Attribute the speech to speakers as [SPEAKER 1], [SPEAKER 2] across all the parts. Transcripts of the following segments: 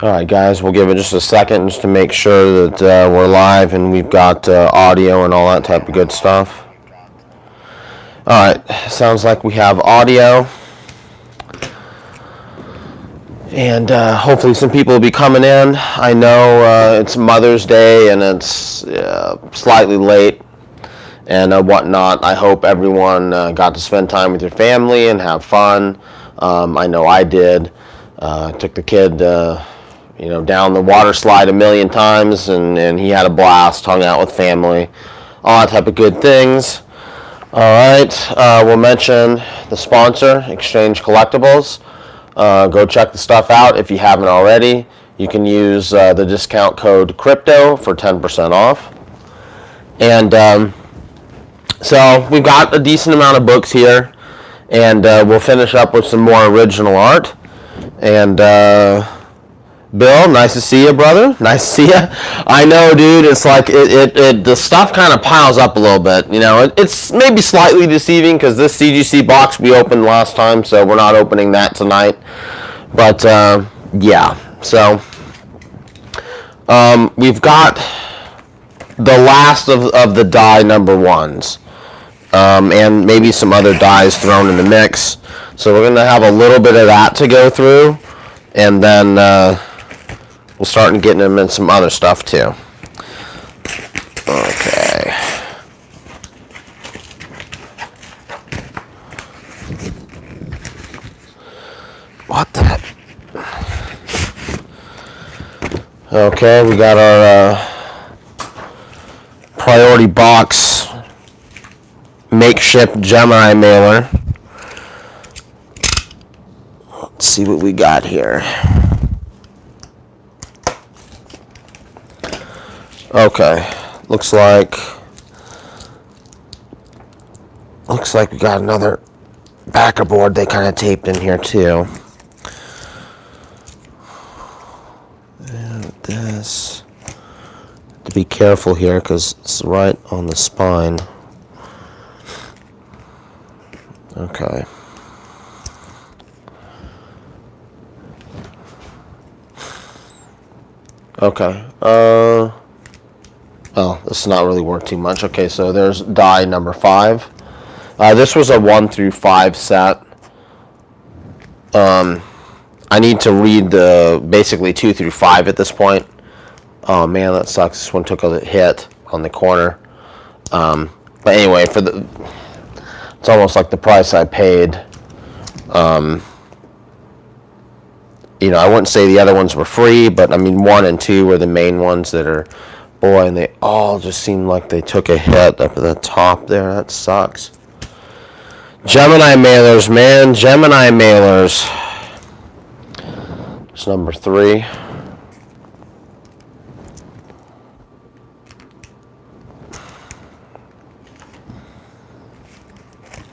[SPEAKER 1] All right, guys, we'll give it just a second just to make sure that we're live and we've got audio and all that type of good stuff. All right, sounds like we have audio. And hopefully some people will be coming in. I know it's Mother's Day and it's slightly late and whatnot. I hope everyone got to spend time with your family and have fun. I know I did. Took the kid down the water slide a million times, and he had a blast, hung out with family, all that type of good things. All right, we'll mention the sponsor, Exchange Collectibles. Go check the stuff out if you haven't already. You can use the discount code CRYPTO for 10% off. And so we've got a decent amount of books here, and we'll finish up with some more original art. And Bill, nice to see you, brother. Nice to see you. I know, dude. It's like the stuff kind of piles up a little bit. It's maybe slightly deceiving because this CGC box we opened last time, so we're not opening that tonight. But yeah, so we've got the last of the die number ones, and maybe some other dies thrown in the mix. So we're gonna have a little bit of that to go through, and then we'll start getting them in some other stuff too. Okay. What the heck? Okay, we got our priority box makeshift Gemini mailer. Let's see what we got here. Okay, looks like we got another backer board they kind of taped in here too. And this, to be careful here because it's right on the spine. Okay. Okay. Oh, this is not really worth too much. Okay, so there's die number 5. This was a 1 through 5 set. I need to read the basically 2 through 5 at this point. Oh man, that sucks. This one took a hit on the corner. But anyway, it's almost like the price I paid. I wouldn't say the other ones were free, but I mean 1 and 2 were the main ones that are, boy, and they all just seem like they took a hit up at the top there. That sucks. Gemini mailers, man. Gemini mailers. It's number 3.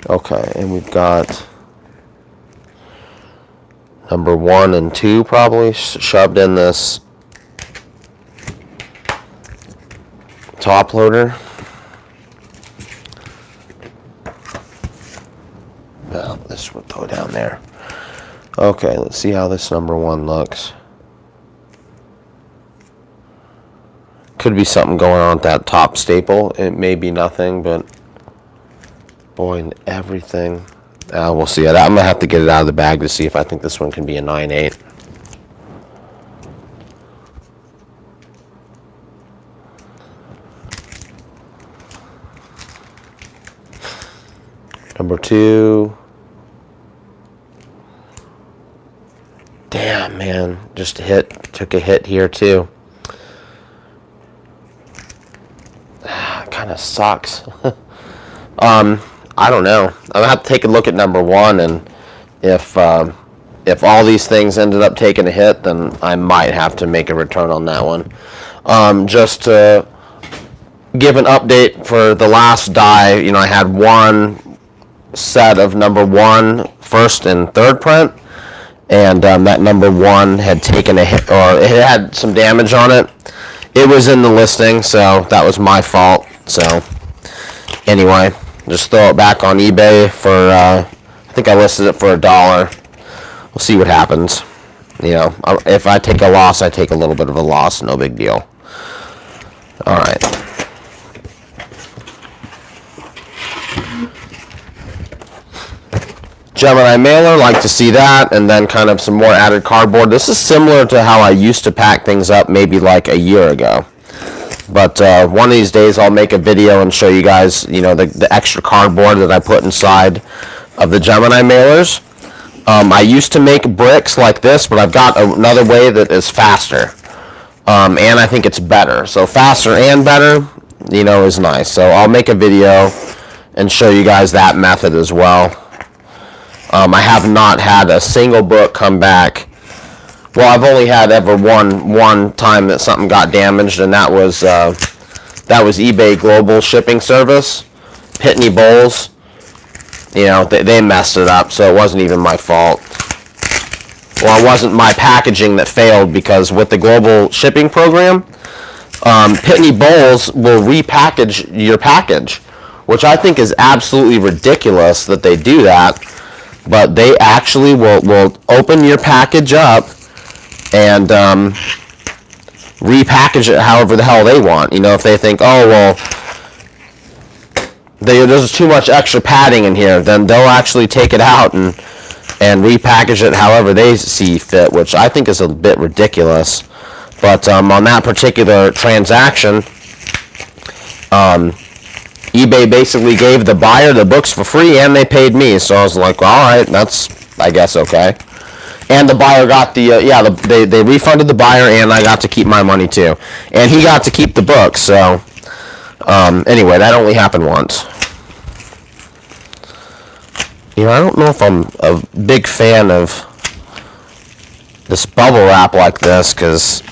[SPEAKER 1] Okay, and we've got number 1 and 2 probably shoved in this top loader. Well, this would go down there. Okay, let's see how this number 1 looks. Could be something going on with that top staple. It may be nothing, but boy, and everything. We'll see. I'm going to have to get it out of the bag to see if I think this one can be a 9/8. Number 2. Damn, man. Just a hit. Took a hit here, too. Kind of sucks. I don't know. I'm gonna have to take a look at number 1, and if all these things ended up taking a hit, then I might have to make a return on that one. Just to give an update for the last die, I had 1 set of number 1 first and third print, and that number 1 had taken a hit, or it had some damage on it. It was in the listing, so that was my fault. So anyway, just throw it back on eBay for I think I listed it for $1. We'll see what happens. You know, if I take a loss, I take a little bit of a loss. No big deal. All right. Gemini mailer, like to see that, and then kind of some more added cardboard. This is similar to how I used to pack things up maybe like a year ago. But one of these days I'll make a video and show you guys, you know, the extra cardboard that I put inside of the Gemini mailers. I used to make bricks like this, but I've got another way that is faster. And I think it's better. So faster and better, you know, is nice. So I'll make a video and show you guys that method as well. I have not had a single book come back. Well, I've only had ever one time that something got damaged, and that was eBay Global Shipping Service, Pitney Bowes. You know, they messed it up, so it wasn't even my fault. Well, it wasn't my packaging that failed, because with the global shipping program, Pitney Bowes will repackage your package, which I think is absolutely ridiculous that they do that. But they actually will open your package up and repackage it however the hell they want. You know, if they think, oh, well, there's too much extra padding in here, then they'll actually take it out and repackage it however they see fit, which I think is a bit ridiculous. But on that particular transaction, eBay basically gave the buyer the books for free, and they paid me. So I was like, well, all right, that's, I guess, okay. And the buyer got the, they refunded the buyer, and I got to keep my money too. And he got to keep the books. So anyway, that only happened once. You know, I don't know if I'm a big fan of this bubble wrap like this, because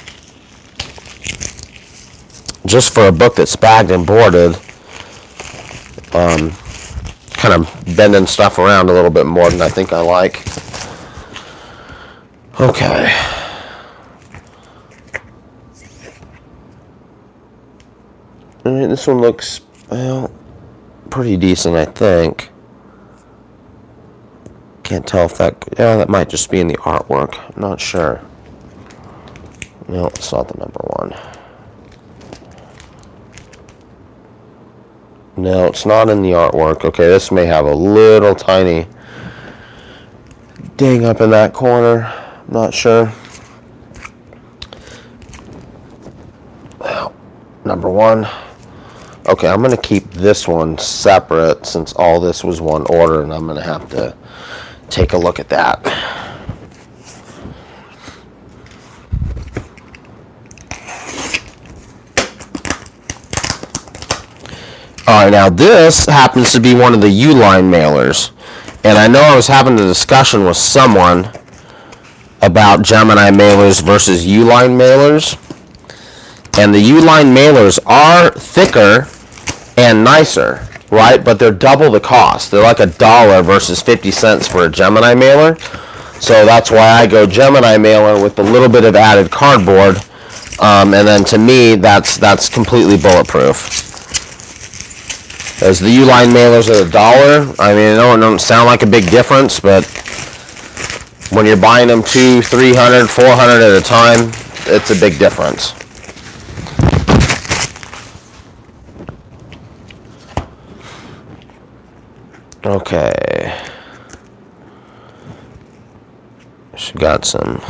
[SPEAKER 1] just for a book that's bagged and boarded, kind of bending stuff around a little bit more than I think I like. Okay. I mean, this one looks, well, pretty decent, I think. Can't tell if that, yeah, that might just be in the artwork. I'm not sure. No, it's not the number one. No, it's not in the artwork. Okay, this may have a little tiny ding up in that corner. Not sure. Well, number one. Okay, I'm going to keep this one separate since all this was one order, and I'm going to have to take a look at that. Alright, now this happens to be one of the Uline mailers. And I know I was having a discussion with someone about Gemini mailers versus Uline mailers. And the Uline mailers are thicker and nicer, right? But they're double the cost. They're like $1 versus 50 cents for a Gemini mailer. So that's why I go Gemini mailer with a little bit of added cardboard. And then to me, that's completely bulletproof. As the Uline mailers are $1. I mean, I know it don't sound like a big difference, but when you're buying them 200, 300, 400 at a time, it's a big difference. Okay. She got some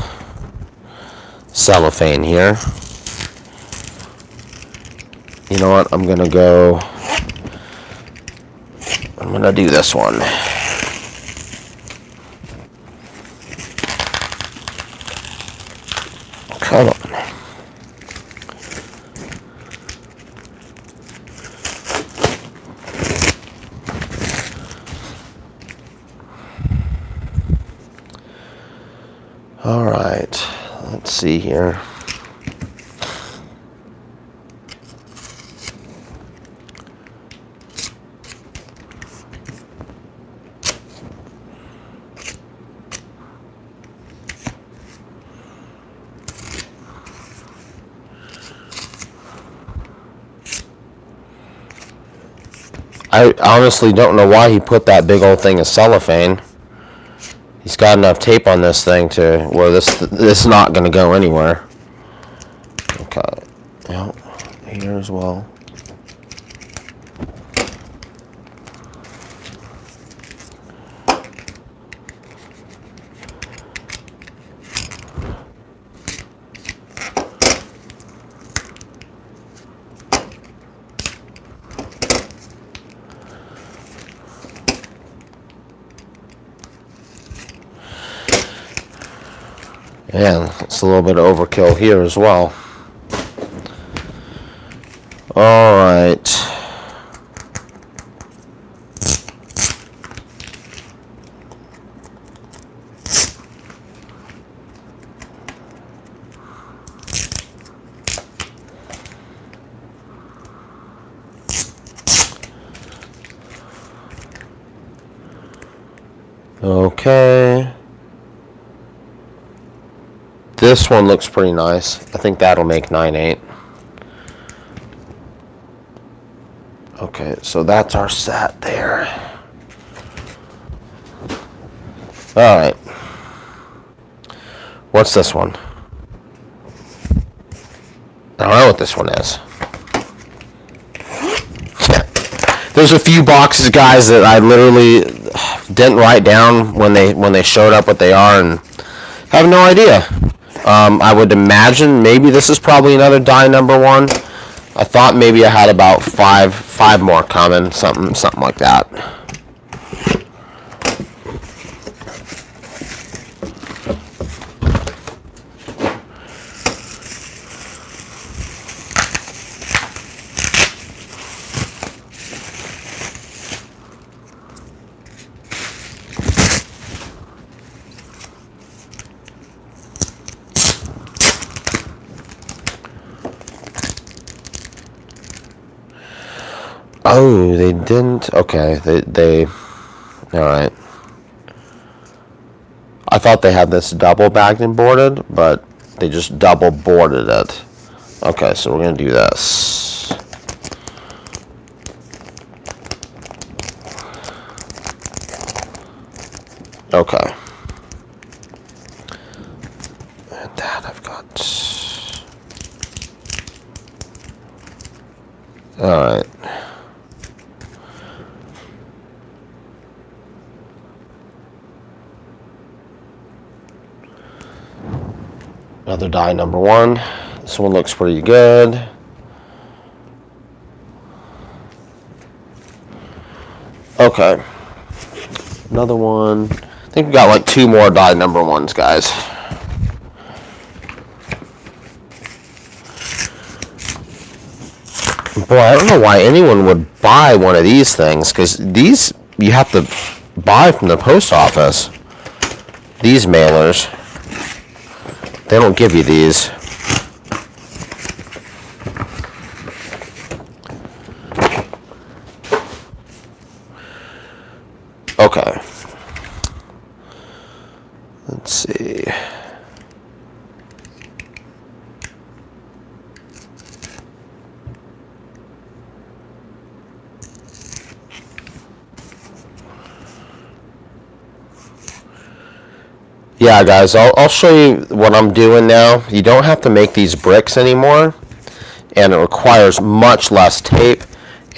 [SPEAKER 1] cellophane here. You know what? I'm going to do this one. Come on. All right. Let's see here. I honestly don't know why he put that big old thing of cellophane. He's got enough tape on this thing to where this is not going to go anywhere. Okay. Well, here as well. And it's a little bit of overkill here as well. All right. Okay. This one looks pretty nice. I think that'll make 9/8. Okay, so that's our set there. All right. What's this one? I don't know what this one is. There's a few boxes, guys, that I literally didn't write down when they showed up what they are, and have no idea. I would imagine maybe this is probably another die number one. I thought maybe I had about five more coming, something like that. Oh, they didn't. Okay, they. All right. I thought they had this double bagged and boarded, but they just double boarded it. Okay, so we're gonna do this. Okay. And that I've got. All right. Another die number one. This one looks pretty good. Okay. Another one. I think we got like two more die number ones, guys. Boy, I don't know why anyone would buy one of these things, because these you have to buy from the post office. These mailers. They don't give you these. Okay. Let's see. Yeah, guys, I'll show you what I'm doing now. You don't have to make these bricks anymore, and it requires much less tape,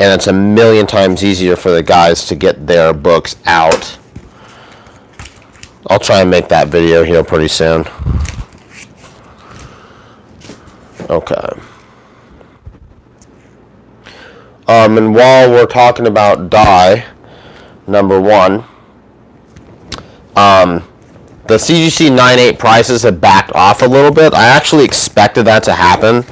[SPEAKER 1] and it's a million times easier for the guys to get their books out. I'll try and make that video here pretty soon. Okay. And while we're talking about die number one, the CGC 9/8 prices have backed off a little bit. I actually expected that to happen,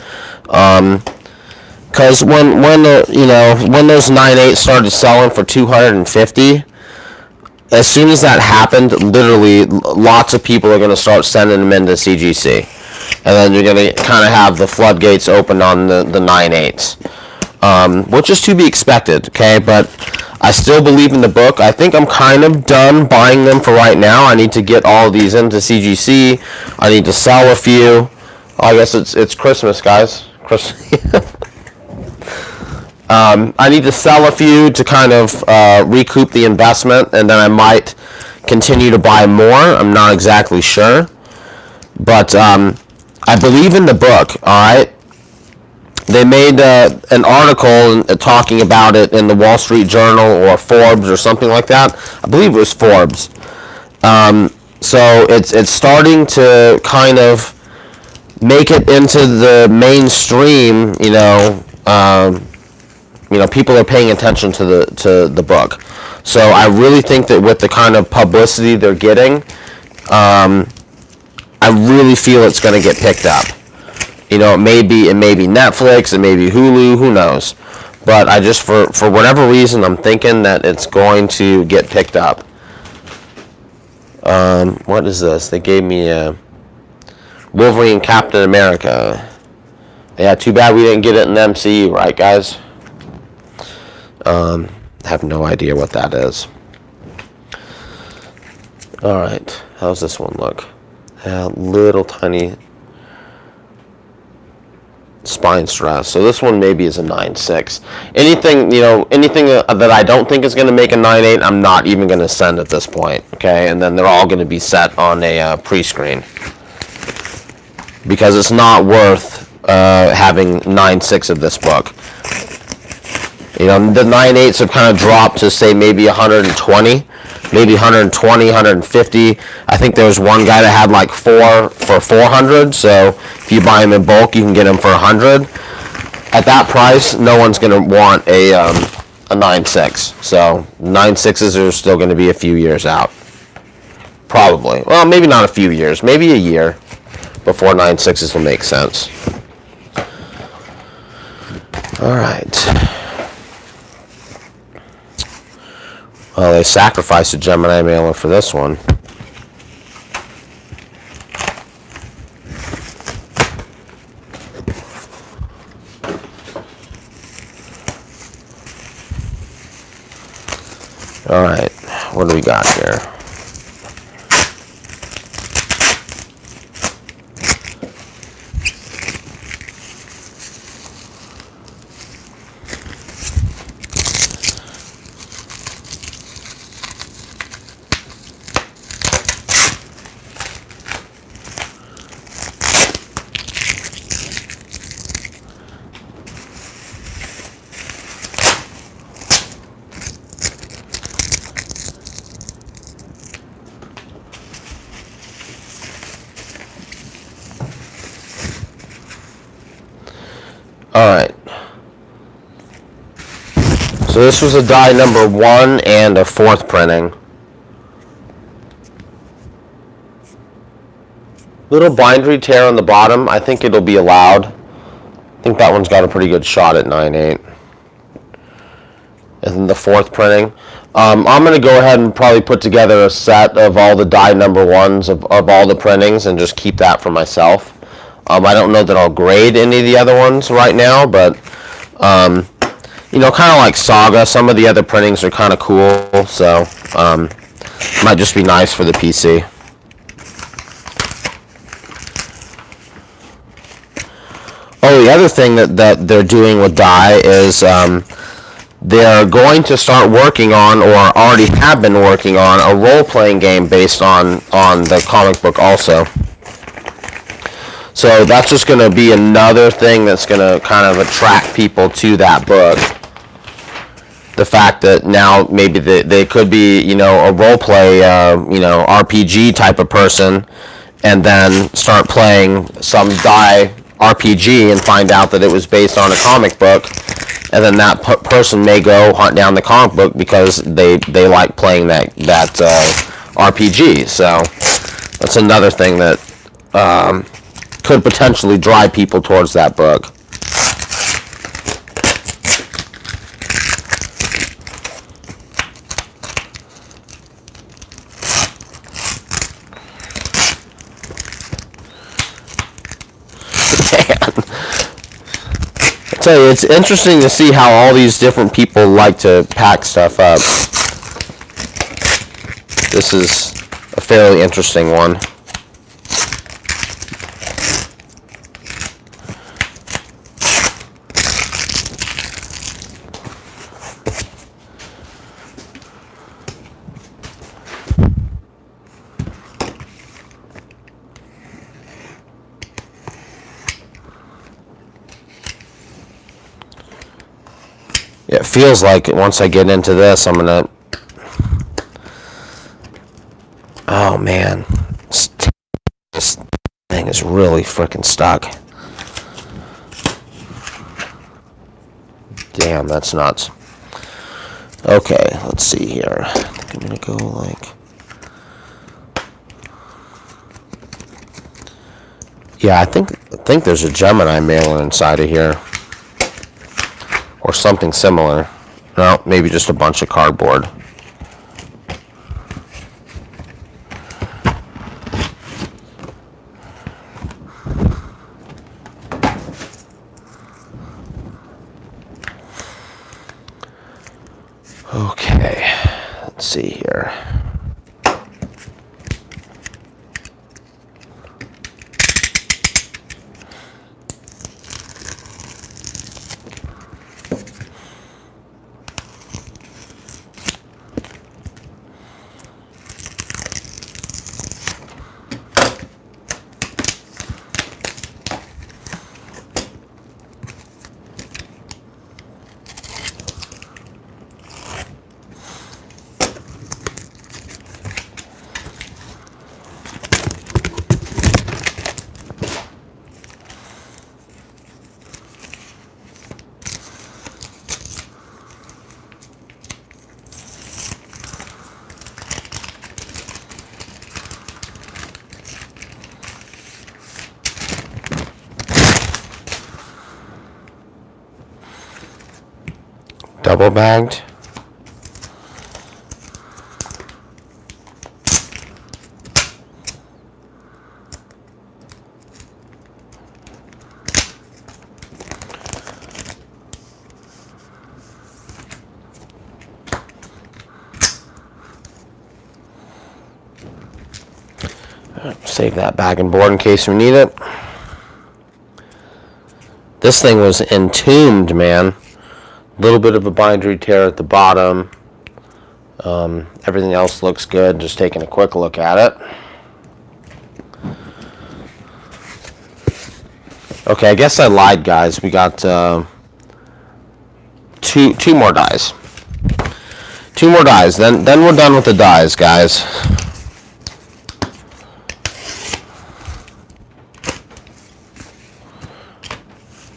[SPEAKER 1] because when those 9/8 started selling for $250, as soon as that happened, literally lots of people are going to start sending them into CGC, and then you're going to kind of have the floodgates open on the 9/8s, which is to be expected. Okay, but I still believe in the book. I think I'm kind of done buying them for right now. I need to get all of these into CGC. I need to sell a few. I guess it's Christmas, guys. I need to sell a few to kind of recoup the investment, and then I might continue to buy more. I'm not exactly sure. But I believe in the book, all right? They made an article talking about it in the Wall Street Journal or Forbes or something like that. I believe it was Forbes. So it's starting to kind of make it into the mainstream. People are paying attention to the book. So I really think that with the kind of publicity they're getting, I really feel it's going to get picked up. It may be Netflix, it may be Hulu, who knows. But I just, for whatever reason, I'm thinking that it's going to get picked up. What is this? They gave me a Wolverine Captain America. Yeah, too bad we didn't get it in the MCU, right, guys? I have no idea what that is. Alright, how's this one look? Little tiny spine stress. So this one maybe is a 9.6. Anything that I don't think is going to make a 9.8, I'm not even going to send at this point. Okay, and then they're all going to be set on a pre-screen because it's not worth having 9.6 of this book. The 9.8s have kind of dropped to say maybe 120. Maybe 120, 150. I think there was one guy that had like 4 for 400. So if you buy them in bulk, you can get them for 100. At that price, no one's going to want a 9.6. So 9.6s are still going to be a few years out. Probably. Well, maybe not a few years. Maybe a year before 9.6s will make sense. All right. Well, they sacrificed a Gemini mailer for this one. All right, what do we got here? Alright. So this was a die number 1 and a 4th printing. Little bindery tear on the bottom. I think it'll be allowed. I think that one's got a pretty good shot at 9.8. And then the 4th printing. I'm going to go ahead and probably put together a set of all the die number 1s of all the printings and just keep that for myself. I don't know that I'll grade any of the other ones right now, but, kind of like Saga, some of the other printings are kind of cool, so might just be nice for the PC. Oh, the other thing that they're doing with die is they're going to start working on, or already have been working on, a role-playing game based on the comic book also. So that's just going to be another thing that's going to kind of attract people to that book. The fact that now maybe they could be, a role play, RPG type of person, and then start playing some die RPG and find out that it was based on a comic book, and then that person may go hunt down the comic book because they like playing that RPG. So that's another thing that could potentially drive people towards that book. I tell you, it's interesting to see how all these different people like to pack stuff up. This is a fairly interesting one. It feels like once I get into this, I'm gonna. Oh man, this thing is really freaking stuck. Damn, that's nuts. Okay, let's see here. I think I'm gonna go like. Yeah, I think there's a Gemini mailer inside of here, or something similar. No, maybe just a bunch of cardboard. Okay, let's see here. Double bagged. Save that bag and board in case we need it. This thing was entombed, man. A little bit of a bindery tear at the bottom. Everything else looks good. Just taking a quick look at it. Okay, I guess I lied, guys. We got two more dies. Two more dies. Then we're done with the dies, guys.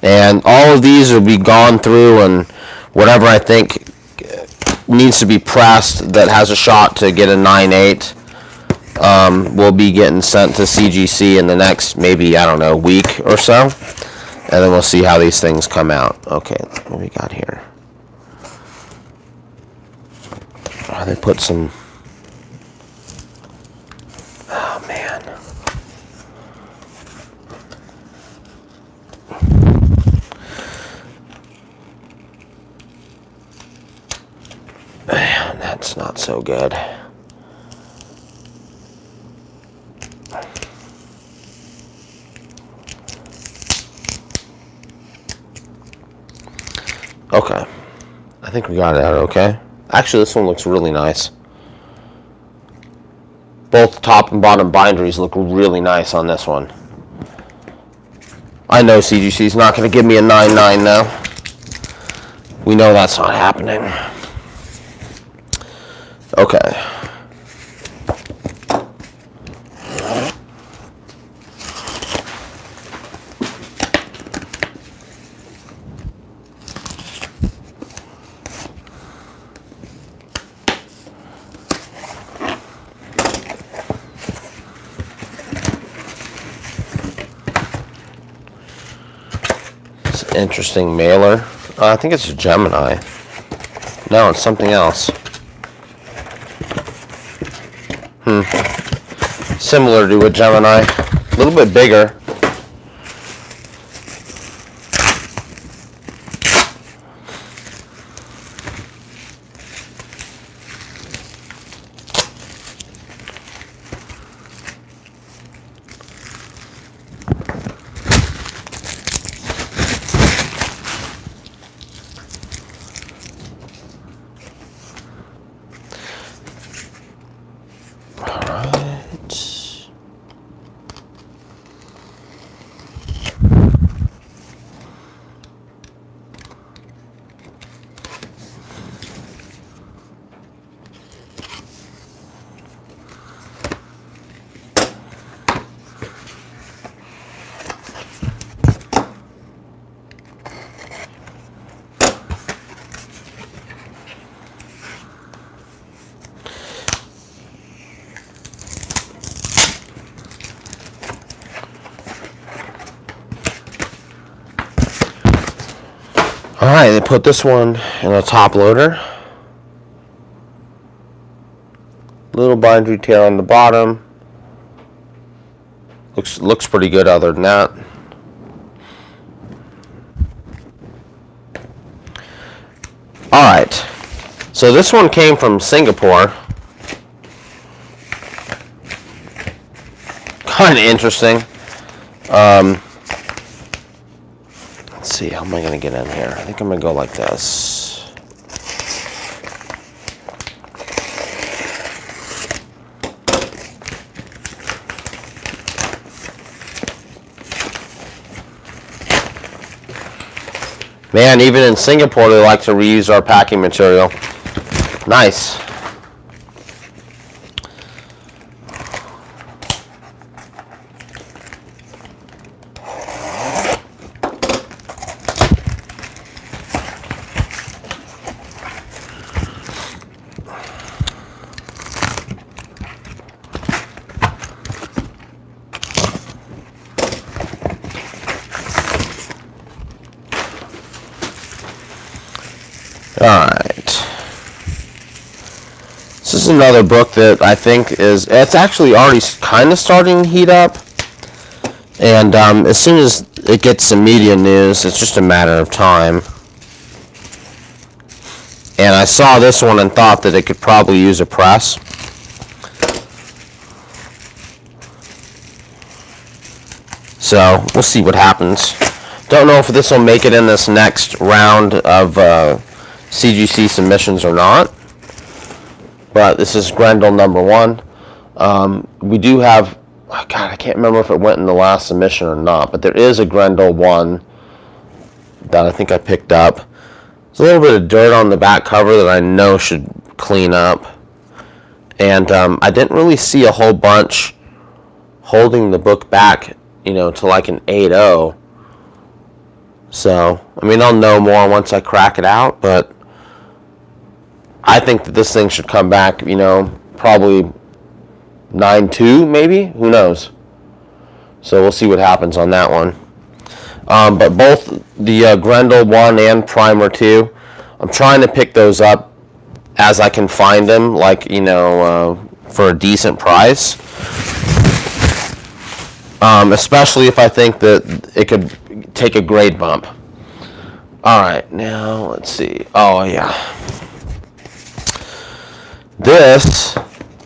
[SPEAKER 1] And all of these will be gone through, and whatever I think needs to be pressed that has a shot to get a 9/8 will be getting sent to CGC in the next, maybe, I don't know, week or so. And then we'll see how these things come out. Okay, what do we got here? Oh, they put some... Oh, man. Man, that's not so good. Okay. I think we got it out okay. Actually, this one looks really nice. Both top and bottom binderies look really nice on this one. I know CGC's not going to give me a 9/9 now. We know that's not happening. Okay. It's an interesting mailer. I think it's a Gemini. No, it's something else. Similar to a Gemini. A little bit bigger. Alright, they put this one in a top loader. Little bindery tear on the bottom. Looks pretty good other than that. Alright, so this one came from Singapore. Kind of interesting. Let's see, how am I going to get in here? I think I'm going to go like this. Man, even in Singapore, they like to reuse our packing material. Nice. Alright. This is another book that I think it's actually already kind of starting to heat up. And as soon as it gets some media news, it's just a matter of time. And I saw this one and thought that it could probably use a press. So, we'll see what happens. Don't know if this will make it in this next round of CGC submissions or not. But this is Grendel number 1. We do have, oh God, I can't remember if it went in the last submission or not, but there is a Grendel 1 that I think I picked up. There's a little bit of dirt on the back cover that I know should clean up. And I didn't really see a whole bunch holding the book back, to like an 8.0. So, I mean, I'll know more once I crack it out, but I think that this thing should come back, probably 9.2 maybe? Who knows? So we'll see what happens on that one. But both the Grendel 1 and Primer 2, I'm trying to pick those up as I can find them, like, for a decent price. Especially if I think that it could take a grade bump. Alright, now let's see. Oh, yeah. This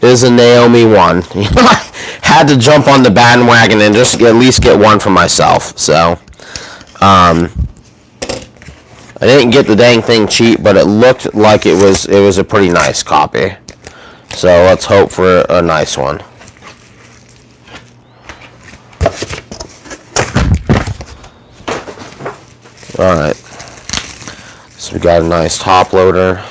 [SPEAKER 1] is a Naomi 1. I had to jump on the bandwagon and just at least get one for myself. So, I didn't get the dang thing cheap, but it looked like it was a pretty nice copy. So let's hope for a nice one. Alright. So we got a nice top loader.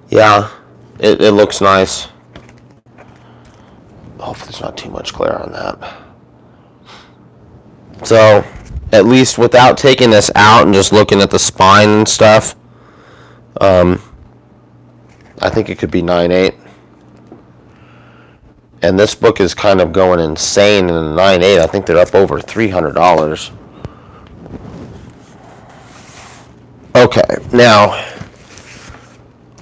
[SPEAKER 1] Yeah, it looks nice. Hopefully there's not too much glare on that. So, at least without taking this out and just looking at the spine and stuff, I think it could be 9.8. And this book is kind of going insane in the 9.8. I think they're up over $300. Okay, now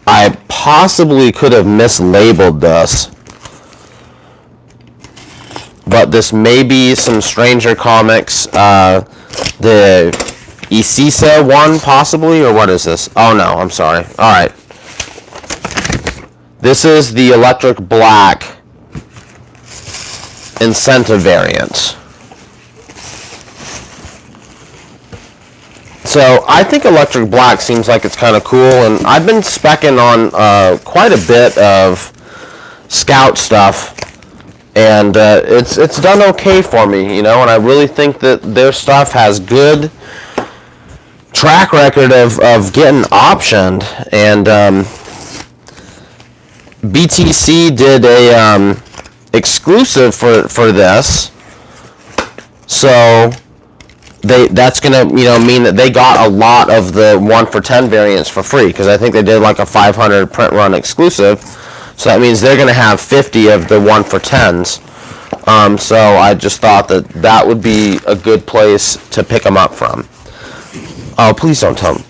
[SPEAKER 1] I possibly could have mislabeled this, but this may be some Stranger Comics, the Isisa one possibly, or what is this? Oh no, I'm sorry. Alright. This is the Electric Black incentive variant. So I think Electric Black seems like it's kind of cool, and I've been speccing on quite a bit of Scout stuff, and it's done okay for me, and I really think that their stuff has good track record of getting optioned, and BTC did a exclusive for this, so that's gonna mean that they got a lot of the 1 for 10 variants for free, because I think they did like a 500 print run exclusive. So that means they're going to have 50 of the 1 for 10s. So I just thought that that would be a good place to pick them up from. Oh, please don't tell me.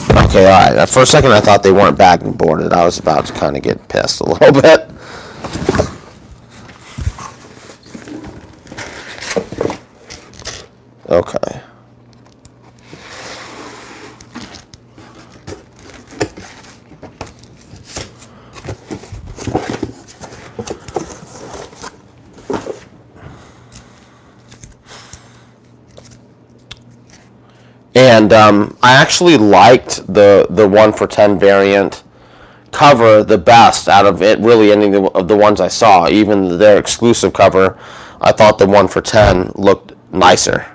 [SPEAKER 1] Okay, all right. For a second, I thought they weren't bagged and boarded. I was about to kind of get pissed a little bit. Okay. And I actually liked the 1 for 10 variant cover the best out of it, really any of the ones I saw. Even their exclusive cover, I thought the 1 for 10 looked nicer.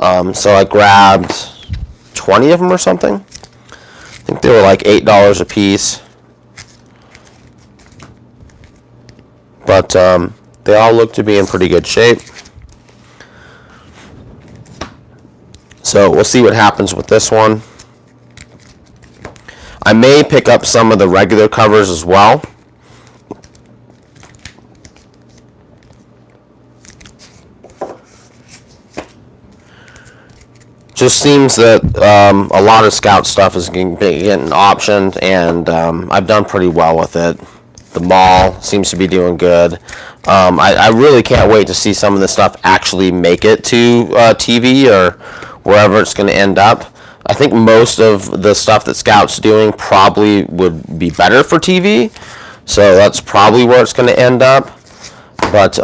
[SPEAKER 1] So I grabbed 20 of them or something. I think they were like $8 a piece. But they all look to be in pretty good shape. So we'll see what happens with this one. I may pick up some of the regular covers as well. Just seems that a lot of Scout stuff is getting optioned, and I've done pretty well with it. The mall seems to be doing good. I really can't wait to see some of the stuff actually make it to TV or wherever it's going to end up. I think most of the stuff that Scout's doing probably would be better for TV, so that's probably where it's going to end up. But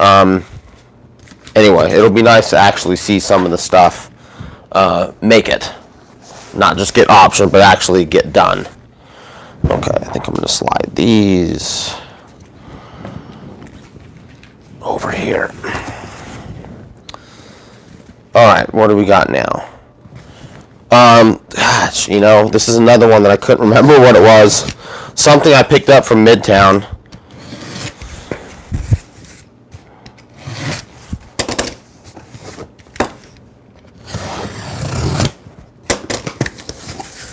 [SPEAKER 1] anyway, it'll be nice to actually see some of the stuff make it. Not just get optioned, but actually get done. Okay, I think I'm going to slide these over here. Alright, what do we got now? Gosh, you know, this is another one that I couldn't remember what it was. Something I picked up from Midtown.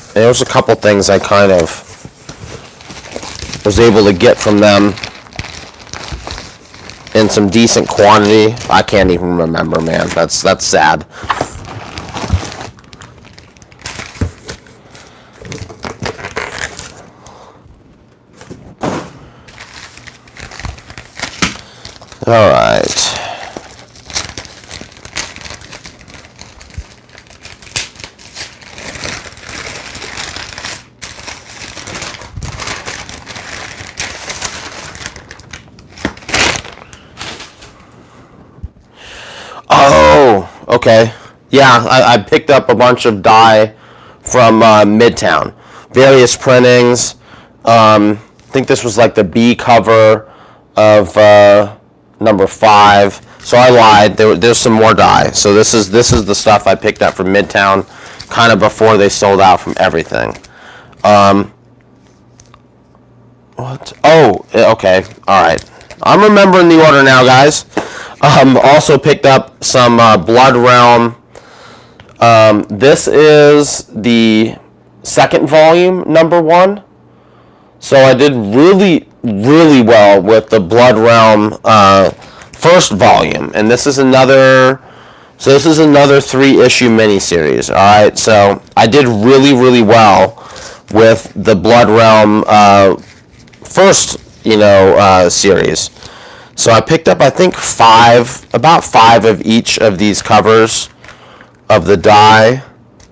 [SPEAKER 1] And there was a couple things I kind of was able to get from them in some decent quantity. I can't even remember, man. That's sad. All right. Oh, okay. Yeah, I picked up a bunch of dye from Midtown. Various printings. I think this was like the B cover of number 5. So I lied. There's some more dye. So this is the stuff I picked up from Midtown, kind of before they sold out from everything. What? Oh, okay. All right. I'm remembering the order now, guys. Also picked up some Blood Realm. This is the second volume, number 1. So I did really, really well with the Blood Realm first volume, and this is another 3-issue miniseries. All right, so I did really, really well with the Blood Realm first, series. So I picked up, I think, about 5 of each of these covers of the die,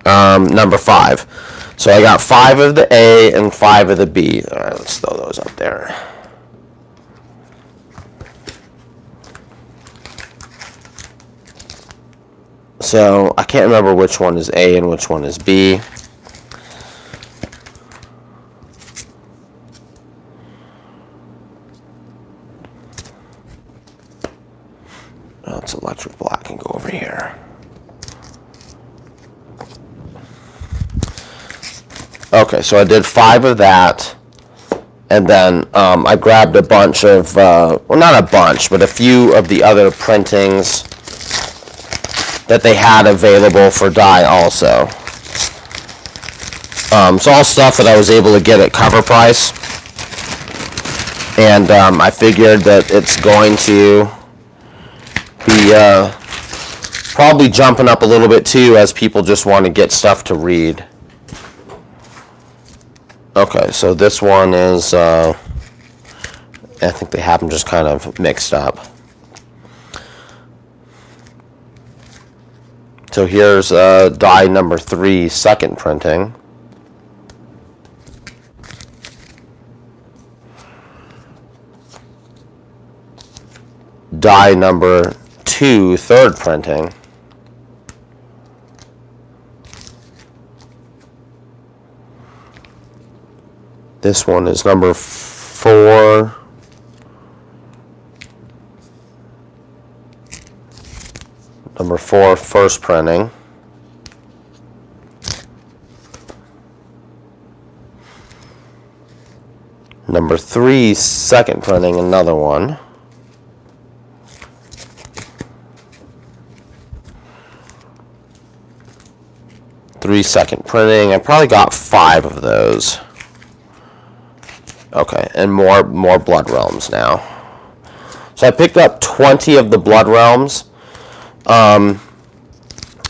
[SPEAKER 1] number 5. So I got 5 of the A and 5 of the B. All right, let's throw those up there. So I can't remember which one is A and which one is B. Let's electric black and go over here. Okay, so I did 5 of that, and then I grabbed a bunch of, well, not a bunch, but a few of the other printings that they had available for dye also. It's all stuff that I was able to get at cover price. And I figured that it's going to be probably jumping up a little bit too, as people just want to get stuff to read. Okay, so this one is, I think they have them just kind of mixed up. So here's die number 3, second printing. Die number 2, third printing. This one is number 4. Number 4, first printing. Number 3, second printing, another one. Three second printing. I probably got 5 of those. Okay, and more Blood Realms now. So I picked up 20 of the Blood Realms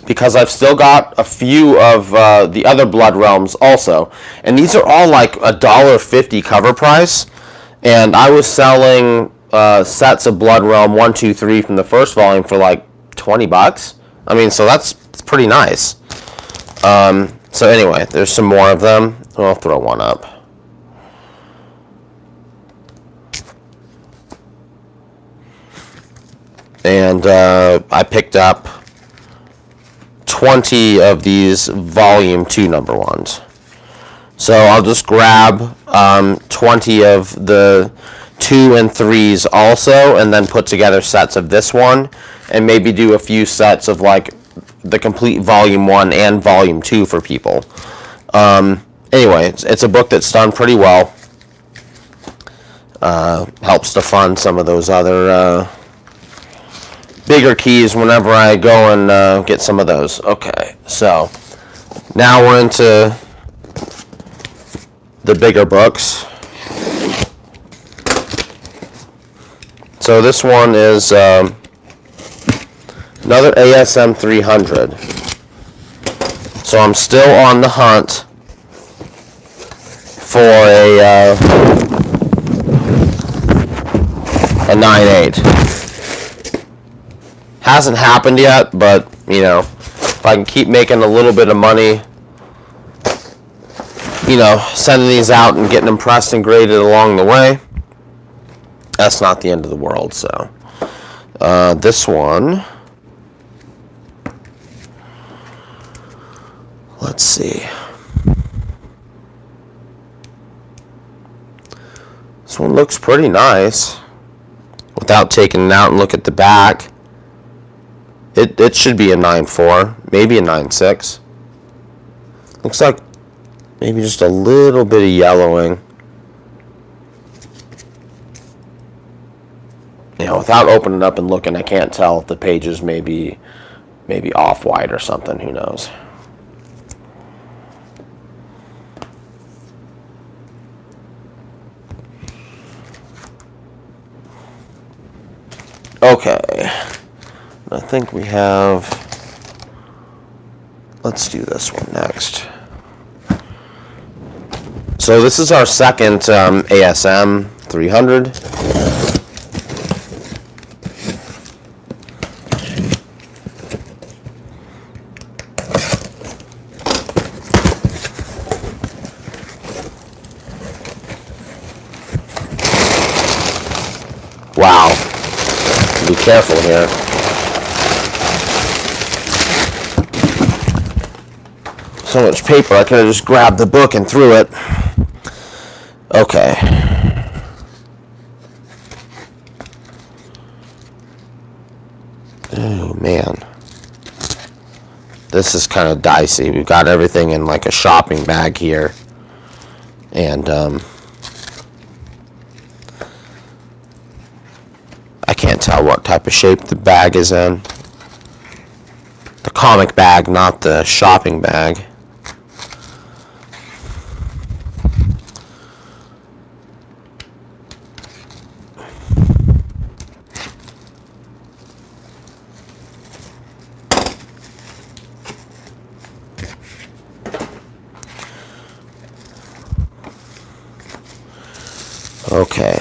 [SPEAKER 1] because I've still got a few of the other Blood Realms also. And these are all like $1.50 cover price. And I was selling sets of Blood Realm 1, 2, 3 from the first volume for like $20. I mean, so that's pretty nice. So anyway, there's some more of them. I'll throw one up. And I picked up 20 of these volume 2 number 1s. So I'll just grab 20 of the 2 and 3s also, and then put together sets of this one, and maybe do a few sets of like the complete volume 1 and volume 2 for people. Anyway, it's a book that's done pretty well. Helps to fund some of those other bigger keys whenever I go and get some of those. Okay, so now we're into the bigger books. So this one is another ASM 300. So I'm still on the hunt for a 9.8. Hasn't happened yet, but you know, if I can keep making a little bit of money, you know, sending these out and getting them pressed and graded along the way, that's not the end of the world. So this one, let's see. This one looks pretty nice. Without taking it out and look at the back, it should be a 9.4, maybe a 9.6. Looks like maybe just a little bit of yellowing. You know, without opening it up and looking, I can't tell if the pages may be off-white or something. Who knows? Okay. I think we have, let's do this one next. So this is our second ASM 300. Wow. Be careful here. So much paper, I could have just grabbed the book and threw it. Okay. Oh, man. This is kind of dicey. We've got everything in like a shopping bag here. And, I can't tell what type of shape the bag is in. The comic bag, not the shopping bag. Okay.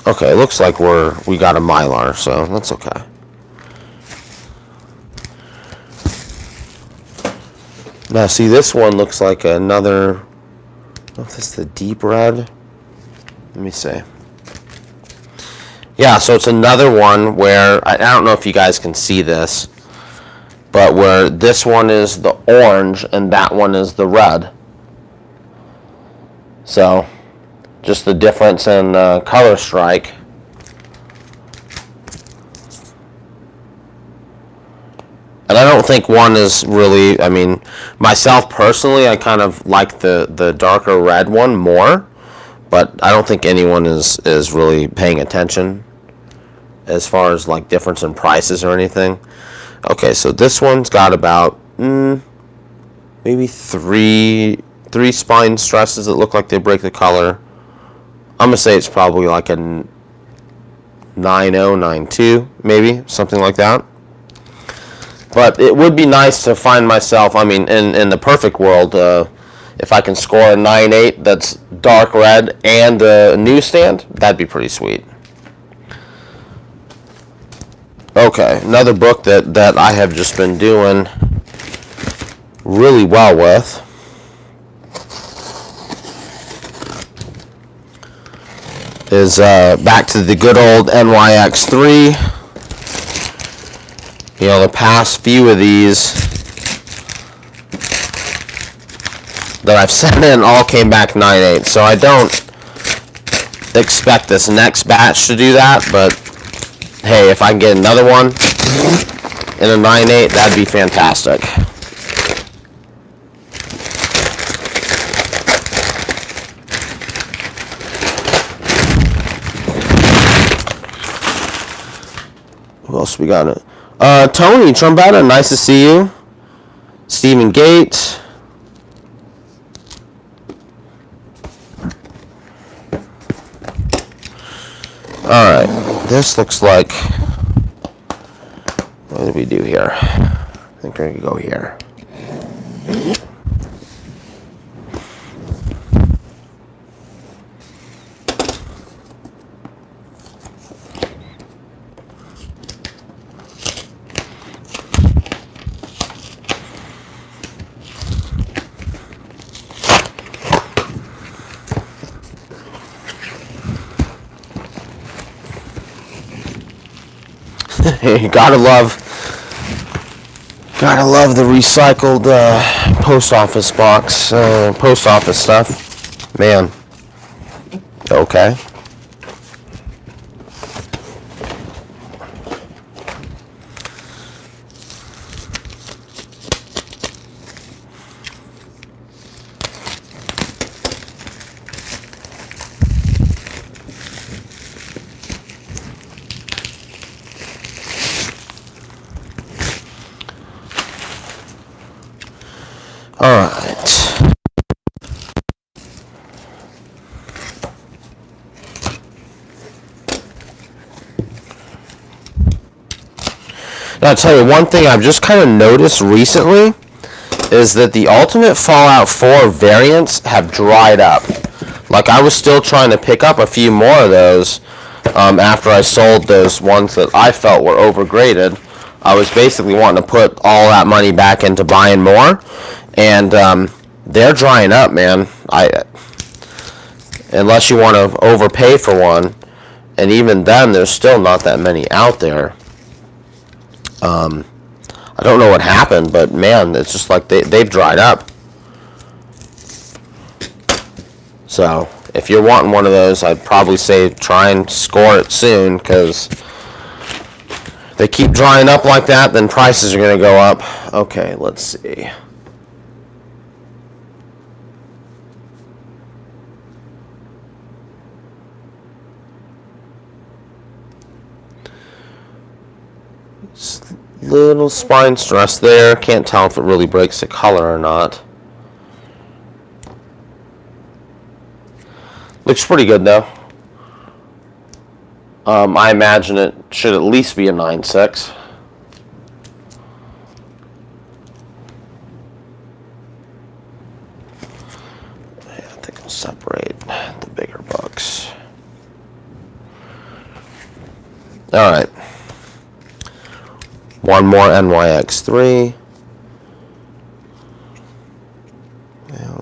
[SPEAKER 1] Okay, looks like we got a Mylar, so that's okay. Now, see, this one looks like another. I don't know if this is the deep red. Let me see. Yeah, so it's another one where I don't know if you guys can see this, but where this one is the orange and that one is the red. So, just the difference in color strike. And I don't think one is really, I mean, myself personally, I kind of like the darker red one more, but I don't think anyone is really paying attention as far as like difference in prices or anything. Okay, so this one's got about maybe three spine stresses that look like they break the color. I'm gonna say it's probably like a 9092, maybe something like that. But it would be nice to find myself, I mean, in the perfect world, if I can score a 9.8 that's dark red and a newsstand, that'd be pretty sweet. Okay, another book that I have just been doing really well with is back to the good old NYX3. You know, the past few of these that I've sent in all came back 9.8, so I don't expect this next batch to do that, but hey, if I can get another one in a 9.8, that'd be fantastic. Who else we got? Tony Trombetta, nice to see you. Stephen Gates. Alright, this looks like, what did we do here? I think we're going to go here. You gotta love the recycled post office box, post office stuff, man. Okay. Alright. Now, I'll tell you one thing I've just kind of noticed recently is that the Ultimate Fallout 4 variants have dried up. Like, I was still trying to pick up a few more of those after I sold those ones that I felt were overgraded. I was basically wanting to put all that money back into buying more, and they're drying up, man. Unless you want to overpay for one, and even then, there's still not that many out there. I don't know what happened, but man, it's just like they've dried up. So, if you're wanting one of those, I'd probably say try and score it soon, because they keep drying up like that, then prices are going to go up. Okay, let's see. Little spine stress there. Can't tell if it really breaks the color or not. Looks pretty good though. I imagine it should at least be a 9.6. I think I'll separate the bigger books. All right. One more NYX3. Yeah.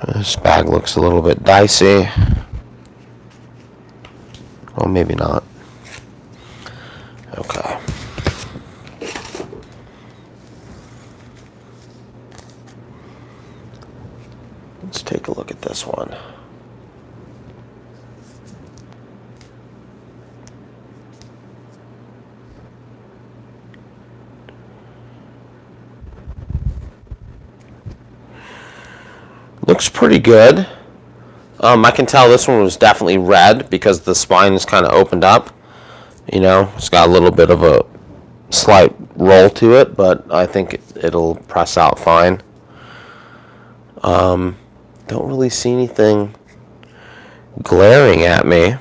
[SPEAKER 1] This bag looks a little bit dicey. Well, maybe not. Okay. Let's take a look at this one. Looks pretty good. I can tell this one was definitely red because the spine is kind of opened up. You know, it's got a little bit of a slight roll to it, but I think it'll press out fine. Don't really see anything glaring at me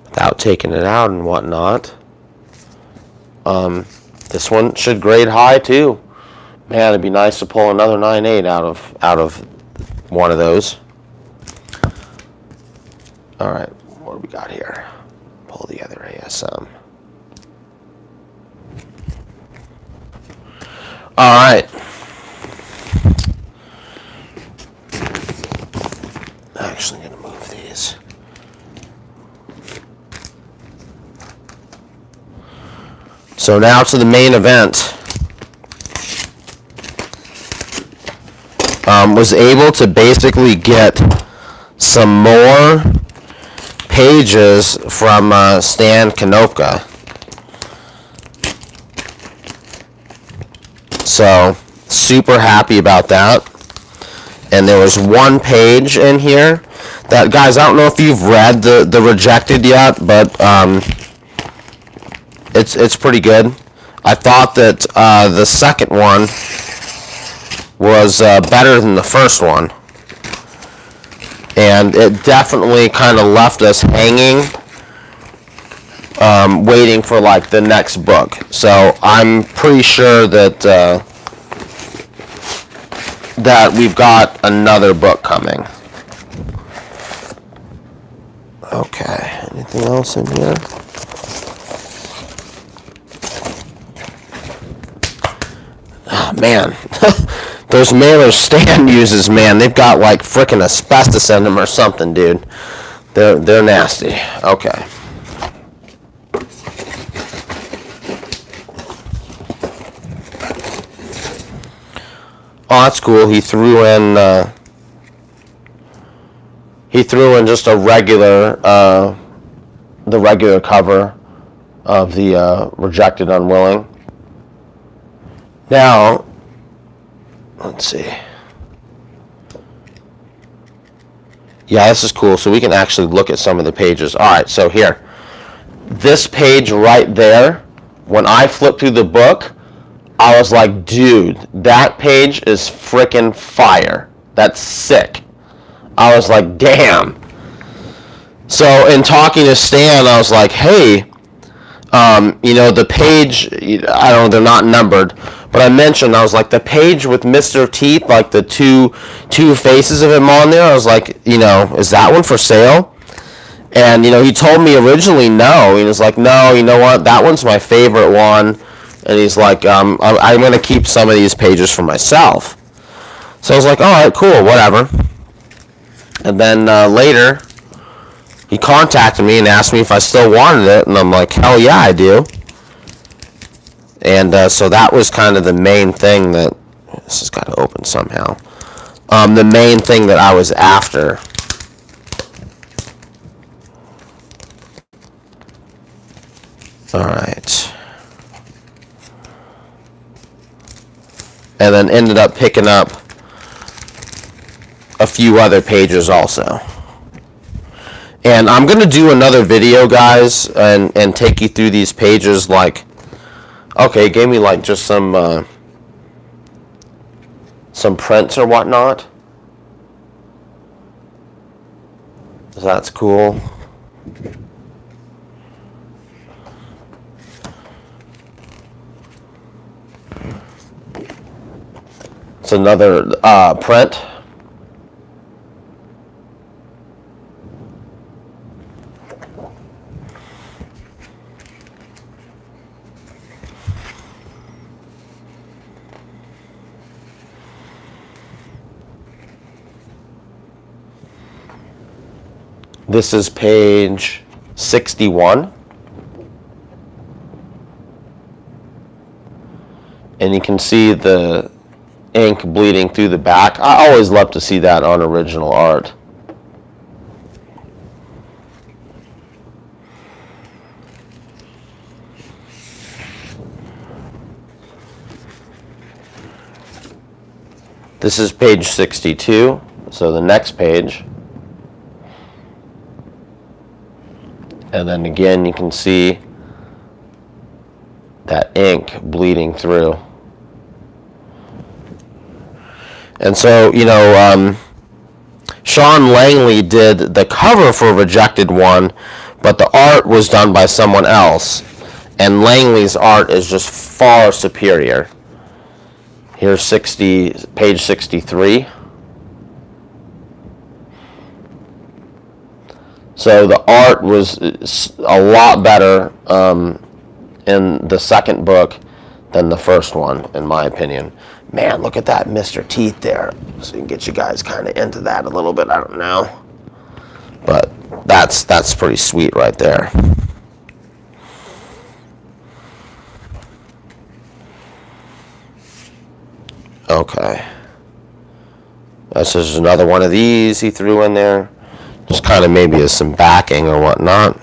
[SPEAKER 1] without taking it out and whatnot. This one should grade high too. Man, it'd be nice to pull another 9.8 out of one of those. All right, what do we got here? Pull the other ASM. All right. Actually, I'm gonna move these. So now to the main event. Was able to basically get some more pages from Stan Konopka. So, super happy about that. And there was one page in here that, guys, I don't know if you've read the Rejected yet, but it's pretty good. I thought that the second one was better than the first one, and it definitely kind of left us hanging, waiting for like the next book. So I'm pretty sure that that we've got another book coming. Okay, anything else in here? Oh, man. Those mailers Stan uses, man, they've got like frickin' asbestos in them or something, dude. They're nasty. Okay. Oh, that's cool. He threw in just a regular the regular cover of the Rejected Unwilling. Now, let's see. Yeah, this is cool. So we can actually look at some of the pages. All right, so here. This page right there, when I flipped through the book, I was like, dude, that page is frickin' fire. That's sick. I was like, damn. So in talking to Stan, I was like, hey, the page, I don't know, they're not numbered, but I mentioned, I was like, the page with Mr. Teeth, like the two faces of him on there, I was like, is that one for sale? And, he told me originally no. He was like, no, you know what, that one's my favorite one. And he's like, I'm going to keep some of these pages for myself. So I was like, all right, cool, whatever. And then later, he contacted me and asked me if I still wanted it. And I'm like, hell yeah, I do. And so that was kind of the main thing that, this has got to open somehow. The main thing that I was after. All right. And then ended up picking up a few other pages also. And I'm going to do another video, guys, and take you through these pages. Like, okay, it gave me like just some prints or whatnot. So that's cool. It's another print. This is page 61. And you can see the ink bleeding through the back. I always love to see that on original art. This is page 62, so the next page. And then again, you can see that ink bleeding through. And so, you know, Sean Langley did the cover for Rejected One, but the art was done by someone else. And Langley's art is just far superior. Here's page 63. So the art was a lot better in the second book than the first one, in my opinion. Man, look at that Mr. Teeth there. So you can get you guys kind of into that a little bit. I don't know. But that's pretty sweet right there. Okay. This is another one of these he threw in there. Just kind of maybe as some backing or whatnot.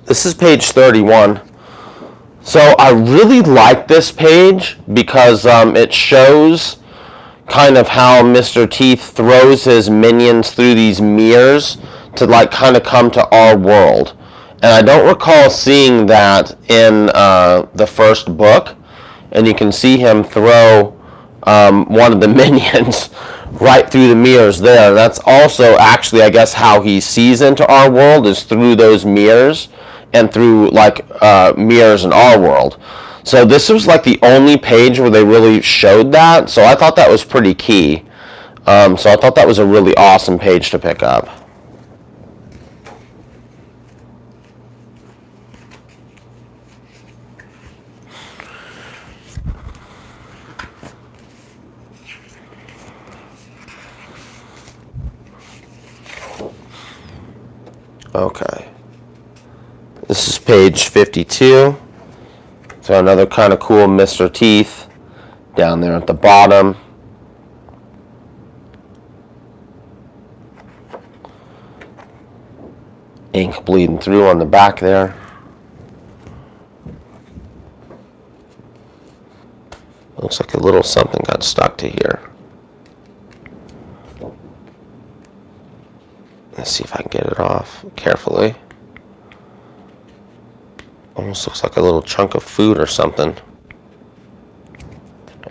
[SPEAKER 1] This is page 31. So I really like this page because it shows kind of how Mr. Teeth throws his minions through these mirrors to like kind of come to our world. And I don't recall seeing that in the first book. And you can see him throw one of the minions right through the mirrors there. That's also actually, I guess, how he sees into our world is through those mirrors and through like mirrors in our world. So this was like the only page where they really showed that. So I thought that was pretty key. So I thought that was a really awesome page to pick up. Okay. This is page 52. So another kind of cool Mr. Teeth down there at the bottom. Ink bleeding through on the back there. Looks like a little something got stuck to here. Let's see if I can get it off carefully. Almost looks like a little chunk of food or something.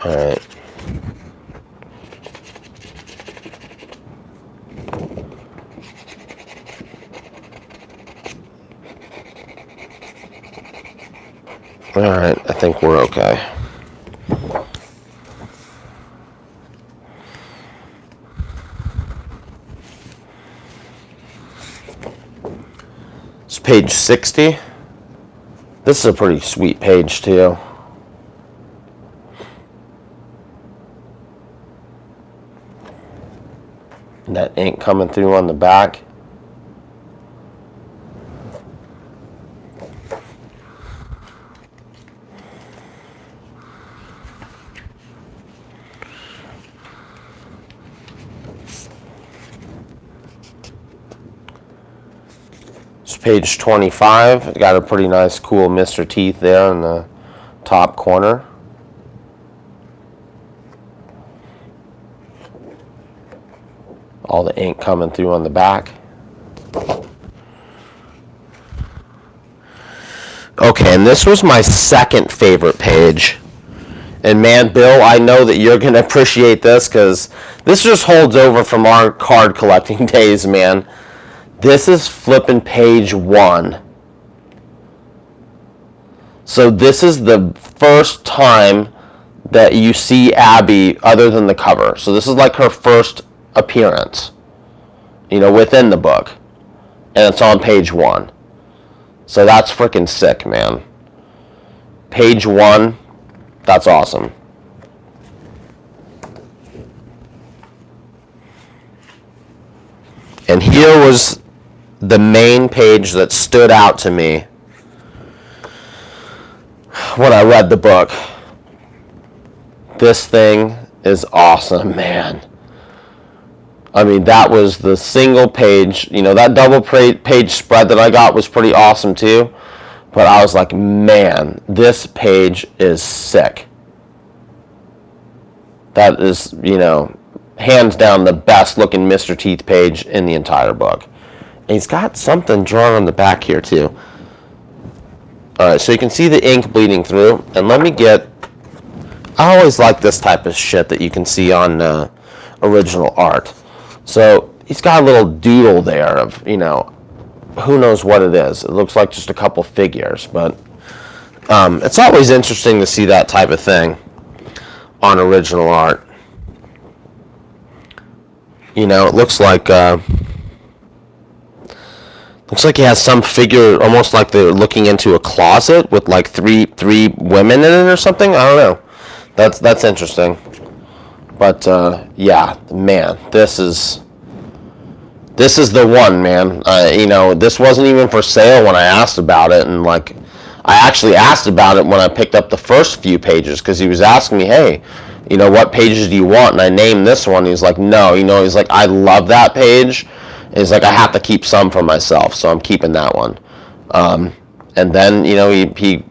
[SPEAKER 1] Alright. Alright, I think we're okay. It's page 60. This is a pretty sweet page too. That ink coming through on the back. It's page 25. It's got a pretty nice, cool Mr. Teeth there in the top corner. All the ink coming through on the back. Okay, and this was my second favorite page. And man, Bill, I know that you're going to appreciate this because this just holds over from our card collecting days, man. This is flipping page 1. So this is the first time that you see Abby other than the cover. So this is like her first appearance, within the book. And it's on page 1. So that's freaking sick, man. Page 1, that's awesome. And here was the main page that stood out to me when I read the book. This thing is awesome, man. I mean, that was the single page, that double page spread that I got was pretty awesome too. But I was like, man, this page is sick. That is, hands down the best looking Mr. Teeth page in the entire book. And he's got something drawn on the back here too. Alright, so you can see the ink bleeding through. And let me I always like this type of shit that you can see on original art. So he's got a little doodle there of, who knows what it is. It looks like just a couple figures, but it's always interesting to see that type of thing on original art. It looks like he has some figure almost like they're looking into a closet with like three women in it or something. I don't know. That's interesting. But yeah, man, this is the one, man. This wasn't even for sale when I asked about it, and like I actually asked about it when I picked up the first few pages because he was asking me, hey, what pages do you want? And I named this one. He's like, no, he's like, I love that page. And he's like, I have to keep some for myself, so I'm keeping that one. And then he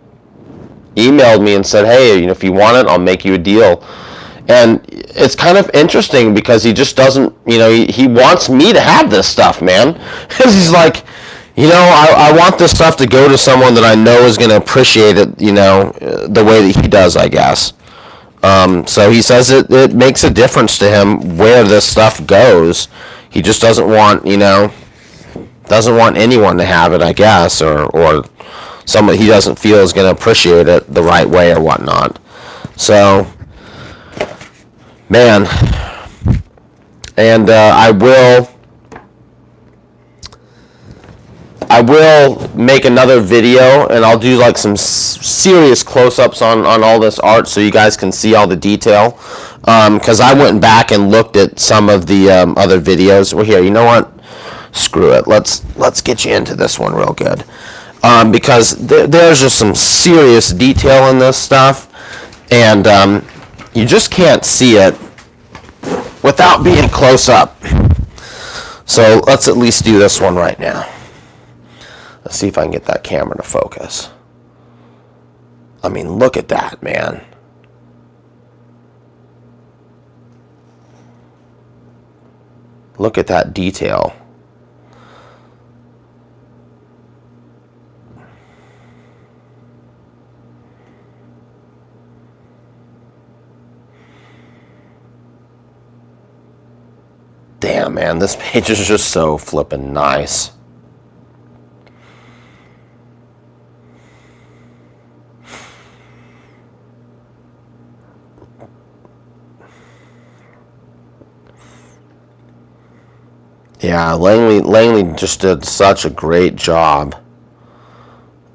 [SPEAKER 1] emailed me and said, hey, if you want it, I'll make you a deal. And it's kind of interesting because he just doesn't, he wants me to have this stuff, man. Because he's like, I want this stuff to go to someone that I know is going to appreciate it, the way that he does, I guess. So he says it makes a difference to him where this stuff goes. He just doesn't want, anyone to have it, I guess, or someone he doesn't feel is going to appreciate it the right way or whatnot. So, man, and I will make another video, and I'll do like some serious close-ups on all this art so you guys can see all the detail. Because I went back and looked at some of the other videos. Well, here, you know what? Screw it. Let's get you into this one real good. Because there's just some serious detail in this stuff, and you just can't see it without being close up. So let's at least do this one right now. Let's see if I can get that camera to focus. I mean, look at that, man. Look at that detail. Damn, man, this page is just so flippin' nice. Yeah, Langley just did such a great job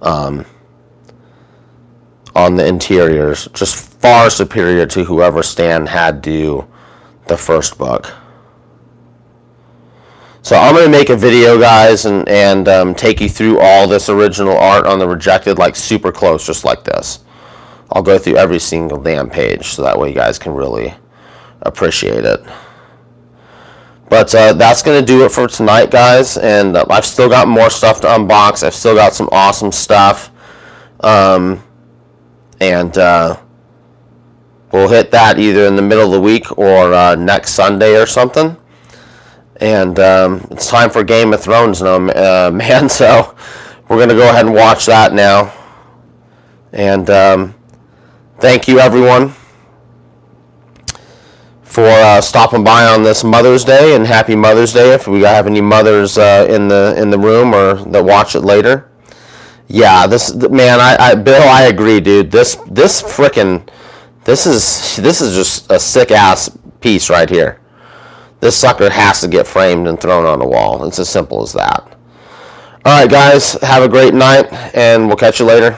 [SPEAKER 1] on the interiors. Just far superior to whoever Stan had do the first book. So I'm going to make a video, guys, and take you through all this original art on the Rejected, like super close, just like this. I'll go through every single damn page, so that way you guys can really appreciate it. But that's going to do it for tonight, guys, and I've still got more stuff to unbox. I've still got some awesome stuff. And we'll hit that either in the middle of the week or next Sunday or something. And it's time for Game of Thrones now, man. So we're going to go ahead and watch that now. And thank you, everyone, for stopping by on this Mother's Day, and happy Mother's Day if we have any mothers in the room or that watch it later. Yeah, man, Bill, I agree, dude. This is just a sick ass piece right here. This sucker has to get framed and thrown on the wall. It's as simple as that. All right, guys, have a great night, and we'll catch you later.